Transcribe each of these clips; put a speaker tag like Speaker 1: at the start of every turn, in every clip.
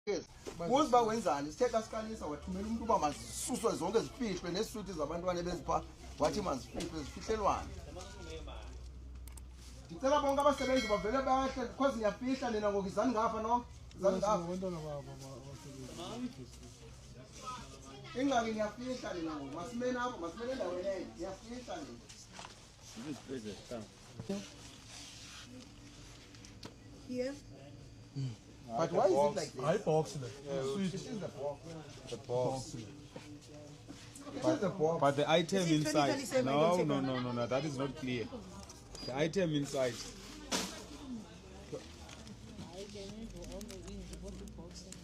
Speaker 1: Yes. Kuziba wenzani sithe asikalisa wathumela umuntu uba masisuswe zonke zifihlwe nesisuthi zabantwana bezipha wathi mazifihlwe zifihlelwane. Ndicela bonke abasebenzi bavele bahle because niyafihla nina ngokuzani ngapha no? Izani ngapha. Ingxaki niyafihla nina ngoku masimene apho masimene endaweni enye niyafihla nina.
Speaker 2: Here.
Speaker 1: But why is it like this?
Speaker 3: I box it.
Speaker 1: This is the box. The box. This is the box.
Speaker 4: But the item inside.
Speaker 2: 2027,
Speaker 4: No, that is not clear. The item inside.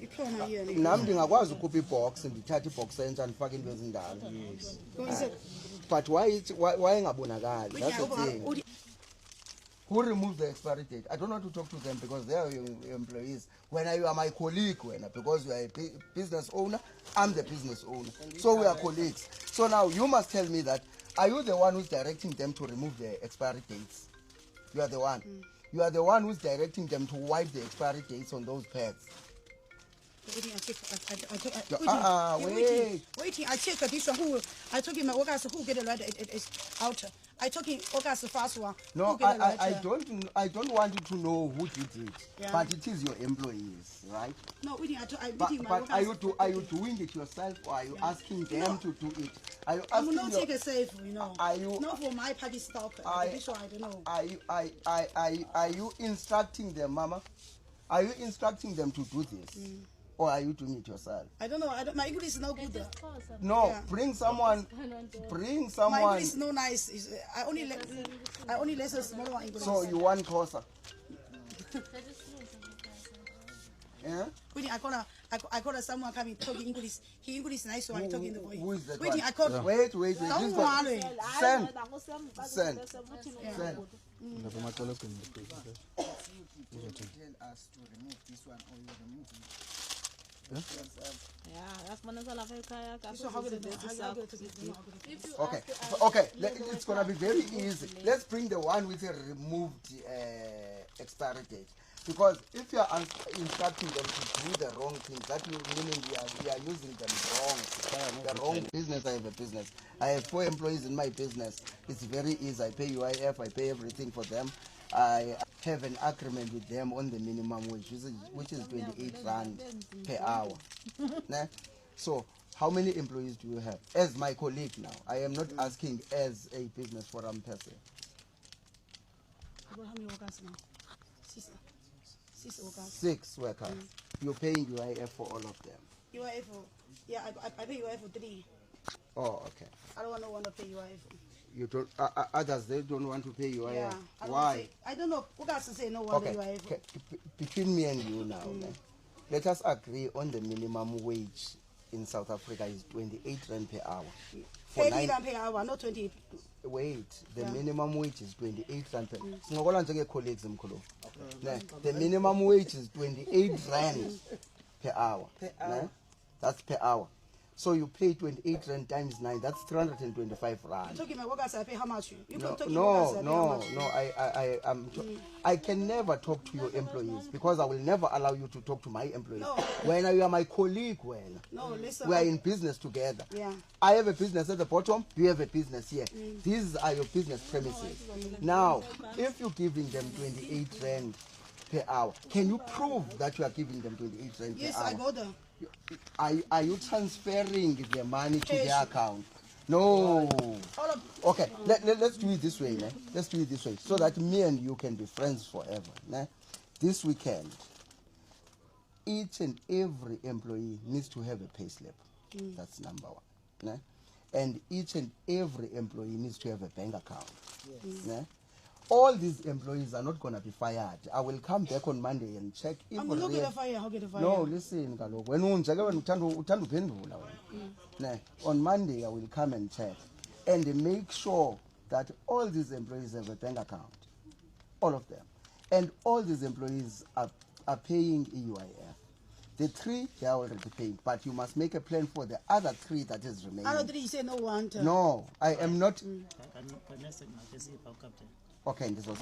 Speaker 2: Ikhona here.
Speaker 1: Nami ndingakwazi ukukhupha ibox ndithathe ibox entsha ndifake into ezindala.
Speaker 4: Yes.
Speaker 1: But why ingabonakali? That's the thing. Who removed the expiry date? I don't want to talk to them because they are your employees. When you are my colleague, because you are a business owner, I'm the business owner. So we are colleagues. So now you must tell me that, are you the one who's directing them to remove the expiry dates? You are the one. You are the one who's directing them to wipe the expiry dates on those pads.
Speaker 2: Waiting, I check this one. Who I took him August who get a letter out. I took him August first one.
Speaker 1: No, I don't want you to know who did it,
Speaker 2: Yeah.
Speaker 1: but it is your employees, right?
Speaker 2: No, waiting,
Speaker 1: But are you doing it yourself or are you asking them to do it? Are you
Speaker 2: I'm
Speaker 1: asking
Speaker 2: not take a safe, you know.
Speaker 1: Are you
Speaker 2: not for my party stock? This one I don't know.
Speaker 1: Are you instructing them, Mama? Are you instructing them to do this? Or are you doing it yourself?
Speaker 2: I don't know. My English is no good.
Speaker 1: No,
Speaker 2: Yeah.
Speaker 1: bring someone. Bring
Speaker 2: My
Speaker 1: someone.
Speaker 2: English is no nice. I only listen small one English.
Speaker 1: So you want closer? Yeah.
Speaker 2: Waiting, I call someone coming talking English. He English nice one talking the boy.
Speaker 1: Who is that
Speaker 2: Waiting,
Speaker 1: one?
Speaker 2: I call.
Speaker 1: Wait.
Speaker 2: Don't
Speaker 1: This one.
Speaker 2: worry.
Speaker 1: Send.
Speaker 5: Send.
Speaker 1: Tell us to remove this one or you remove it.
Speaker 2: So how get it?
Speaker 1: Okay. It's gonna be very easy. Let's bring the one with a removed expiry date. Because if you are instructing them to do the wrong thing, that will mean we are using them wrong. The wrong business. I have a business. I have 4 employees in my business. It's very easy. I pay UIF. I pay everything for them. I have an agreement with them on the minimum wage, which is 28 rand per hour. Nah? So how many employees do you have? As my colleague now, I am not asking as a business forum person.
Speaker 2: How many workers now? 6 workers.
Speaker 1: 6 workers. You're paying UIF for all of them.
Speaker 2: UIF, yeah, I pay UIF for 3.
Speaker 1: Oh, okay.
Speaker 2: I don't want to pay UIF.
Speaker 1: You don't. Others they don't want to pay UIF.
Speaker 2: Yeah.
Speaker 1: Why?
Speaker 2: I don't know. Who guys say no one
Speaker 1: Okay.
Speaker 2: UIF?
Speaker 1: Between me and you now, let us agree on the minimum wage in South Africa is 28 rand per hour. For
Speaker 2: 30 rand per hour, not 20.
Speaker 1: Wait, the minimum wage is 28 rand per hour. Colleagues, the minimum wage is 28 rand per hour. Nah? That's per hour. So you pay 28 rand times 9. That's 325 rand.
Speaker 2: Talking about workers, I pay how much?
Speaker 1: I can never talk to your employees because I will never allow you to talk to my employees.
Speaker 2: No.
Speaker 1: When you are my colleague,
Speaker 2: No, listen.
Speaker 1: we are in business together.
Speaker 2: Yeah.
Speaker 1: I have a business at the bottom, you have a business here. These are your business premises. Now, if you're giving them 28 rand per hour, can you prove that you are giving them 28 rand
Speaker 2: Yes,
Speaker 1: per hour?
Speaker 2: I go there.
Speaker 1: Are you transferring the money to their account? No. Okay, let's do it this way. Né? Let's do it this way so that me and you can be friends forever. Né? This weekend, each and every employee needs to have a pay slip. That's number 1. Né? And each and every employee needs to have a bank account. Né? All these employees are not going to be fired. I will come back on Monday and check if
Speaker 2: I'm not going to fire. How get a fire?
Speaker 1: No, listen, Galo. When on Monday, I will come and check and make sure that all these employees have a bank account. All of them. And all these employees are paying EUIF. The 3, they are already paid. But you must make a plan for the other 3 that is remaining.
Speaker 2: Other 3, you say no one.
Speaker 1: No, I am not. Okay, this was